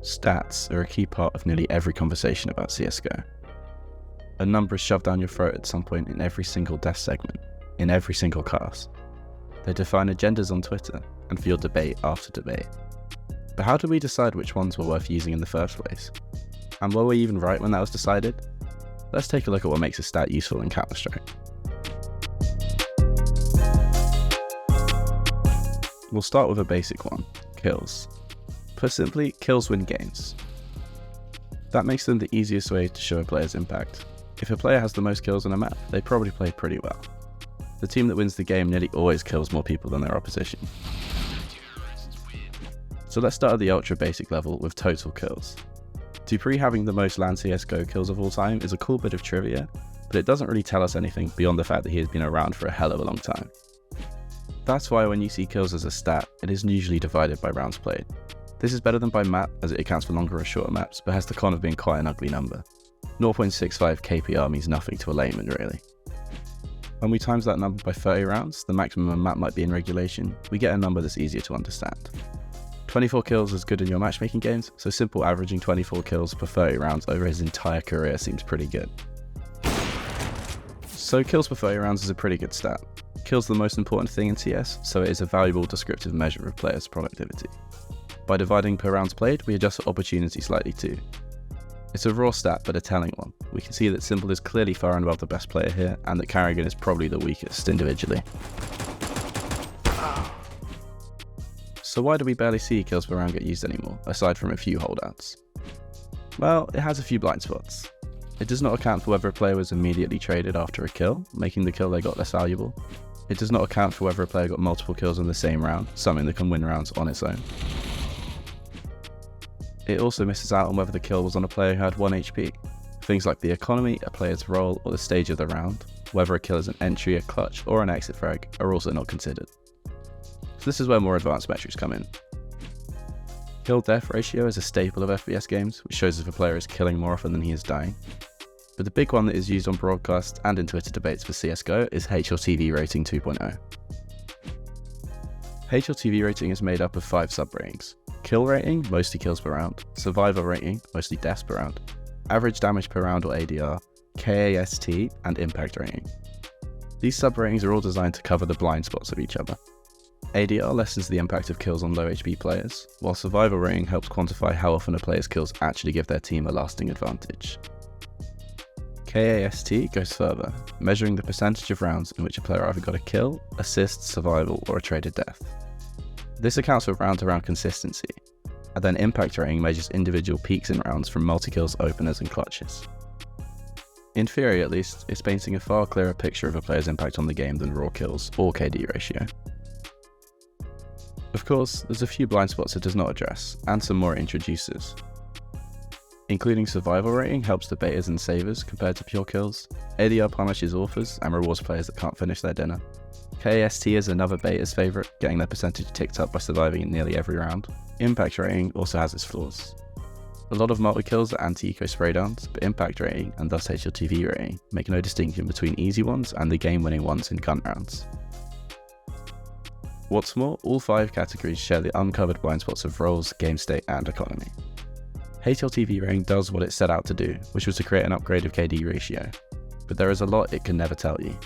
Stats are a key part of nearly every conversation about CSGO. A number is shoved down your throat at some point in every single death segment, in every single cast. They define agendas on Twitter and fuel debate after debate. But how do we decide which ones were worth using in the first place? And were we even right when that was decided? Let's take a look at what makes a stat useful in Counter-Strike. We'll start with a basic one, kills. Put simply, kills win games. That makes them the easiest way to show a player's impact. If a player has the most kills on a map, they probably played pretty well. The team that wins the game nearly always kills more people than their opposition. So let's start at the ultra basic level with total kills. dupreeh having the most LAN CSGO kills of all time is a cool bit of trivia, but it doesn't really tell us anything beyond the fact that he has been around for a hell of a long time. That's why when you see kills as a stat, it is usually divided by rounds played. This is better than by map, as it accounts for longer or shorter maps, but has the con of being quite an ugly number. 0.65 KPR means nothing to a layman, really. When we times that number by 30 rounds, the maximum a map might be in regulation, we get a number that's easier to understand. 24 kills is good in your matchmaking games, so simple averaging 24 kills per 30 rounds over his entire career seems pretty good. So kills per 30 rounds is a pretty good stat. Kills the most important thing in CS, so it is a valuable descriptive measure of players' productivity. By dividing per rounds played, we adjust for opportunity slightly too. It's a raw stat, but a telling one. We can see that Simple is clearly far and above the best player here, and that Carrigan is probably the weakest individually. So why do we barely see kills per round get used anymore, aside from a few holdouts? Well, it has a few blind spots. It does not account for whether a player was immediately traded after a kill, making the kill they got less valuable. It does not account for whether a player got multiple kills in the same round, something that can win rounds on its own. It also misses out on whether the kill was on a player who had 1 HP. Things like the economy, a player's role, or the stage of the round, whether a kill is an entry, a clutch, or an exit frag, are also not considered. So this is where more advanced metrics come in. Kill-death ratio is a staple of FPS games, which shows if a player is killing more often than he is dying. But the big one that is used on broadcast and in Twitter debates for CSGO is HLTV rating 2.0. HLTV rating is made up of 5 sub-ratings. Kill rating, mostly kills per round, survival rating, mostly deaths per round, average damage per round or ADR, KAST, and impact rating. These sub-ratings are all designed to cover the blind spots of each other. ADR lessens the impact of kills on low HP players, while survival rating helps quantify how often a player's kills actually give their team a lasting advantage. KAST goes further, measuring the percentage of rounds in which a player either got a kill, assist, survival, or a traded death. This accounts for round-to-round consistency, and then impact rating measures individual peaks in rounds from multi-kills, openers, and clutches. In theory at least, it's painting a far clearer picture of a player's impact on the game than raw kills or KD ratio. Of course, there's a few blind spots it does not address, and some more it introduces. Including survival rating helps debaters and savers compared to pure kills, ADR punishes authors and rewards players that can't finish their dinner. KAST is another beta's favourite, getting their percentage ticked up by surviving in nearly every round. Impact rating also has its flaws. A lot of multi-kills are anti-eco spraydowns, but impact rating, and thus HLTV rating, make no distinction between easy ones and the game-winning ones in gun rounds. What's more, all 5 categories share the uncovered blind spots of roles, game state, and economy. HLTV rating does what it set out to do, which was to create an upgrade of KD ratio, but there is a lot it can never tell you.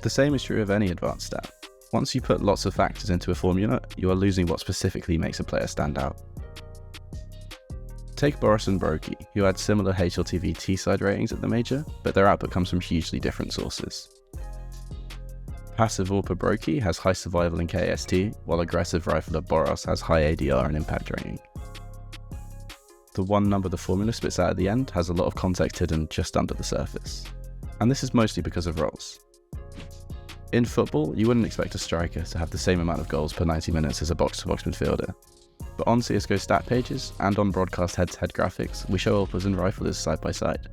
The same is true of any advanced stat. Once you put lots of factors into a formula, you are losing what specifically makes a player stand out. Take Boris and Brokey, who had similar HLTV T-side ratings at the major, but their output comes from hugely different sources. Passive AWP Brokey has high survival in KAST, while aggressive rifler Boros has high ADR and impact rating. The one number the formula spits out at the end has a lot of context hidden just under the surface. And this is mostly because of roles. In football, you wouldn't expect a striker to have the same amount of goals per 90 minutes as a box-to-box midfielder. But on CSGO stat pages, and on broadcast head-to-head graphics, we show AWPers and riflers side by side.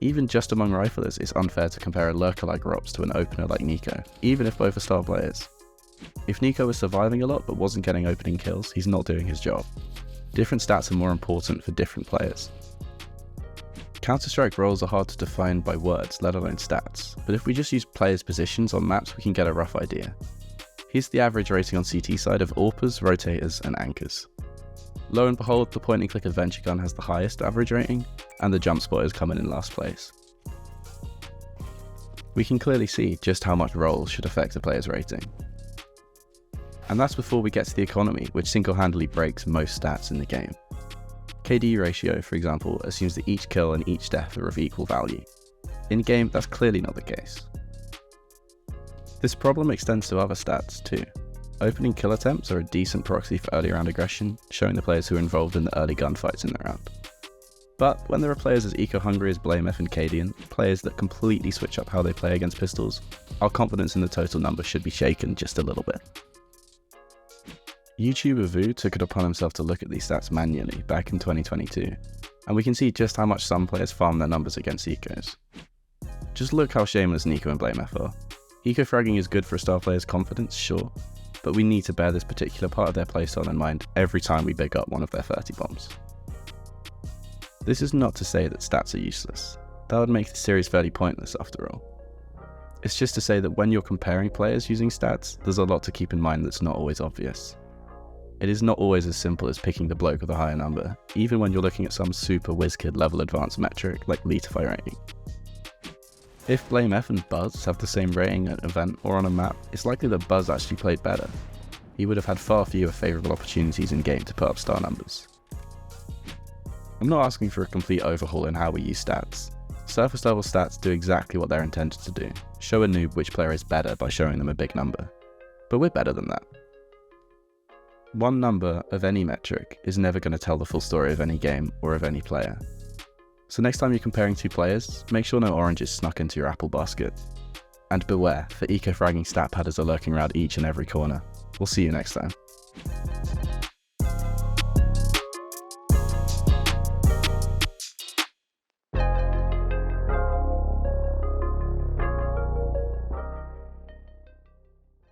Even just among riflers, it's unfair to compare a lurker like Rops to an opener like Nico, even if both are star players. If Nico was surviving a lot but wasn't getting opening kills, he's not doing his job. Different stats are more important for different players. Counter-Strike roles are hard to define by words, let alone stats, but if we just use players' positions on maps, we can get a rough idea. Here's the average rating on CT side of AWPers, rotators, and anchors. Lo and behold, the point-and-click adventure gun has the highest average rating, and the jump spot is coming in last place. We can clearly see just how much roles should affect a player's rating. And that's before we get to the economy, which single-handedly breaks most stats in the game. KD ratio, for example, assumes that each kill and each death are of equal value. In-game, that's clearly not the case. This problem extends to other stats too. Opening kill attempts are a decent proxy for early round aggression, showing the players who are involved in the early gunfights in the round. But when there are players as eco-hungry as BlameF and Cadian, players that completely switch up how they play against pistols, our confidence in the total number should be shaken just a little bit. YouTuber Vu took it upon himself to look at these stats manually back in 2022, and we can see just how much some players farm their numbers against ecos. Just look how shameless Nico and BlameF are. Eco-fragging is good for a star player's confidence, sure, but we need to bear this particular part of their playstyle in mind every time we big up one of their 30 bombs. This is not to say that stats are useless. That would make the series fairly pointless after all. It's just to say that when you're comparing players using stats, there's a lot to keep in mind that's not always obvious. It is not always as simple as picking the bloke with a higher number, even when you're looking at some super WizKid level advanced metric like Leatify rating. If BlameF and Buzz have the same rating at an event or on a map, it's likely that Buzz actually played better. He would have had far fewer favourable opportunities in game to put up star numbers. I'm not asking for a complete overhaul in how we use stats. Surface level stats do exactly what they're intended to do, show a noob which player is better by showing them a big number. But we're better than that. One number of any metric is never going to tell the full story of any game or of any player. So next time you're comparing two players, make sure no oranges snuck into your apple basket. And beware, for eco-fragging stat padders are lurking around each and every corner. We'll see you next time.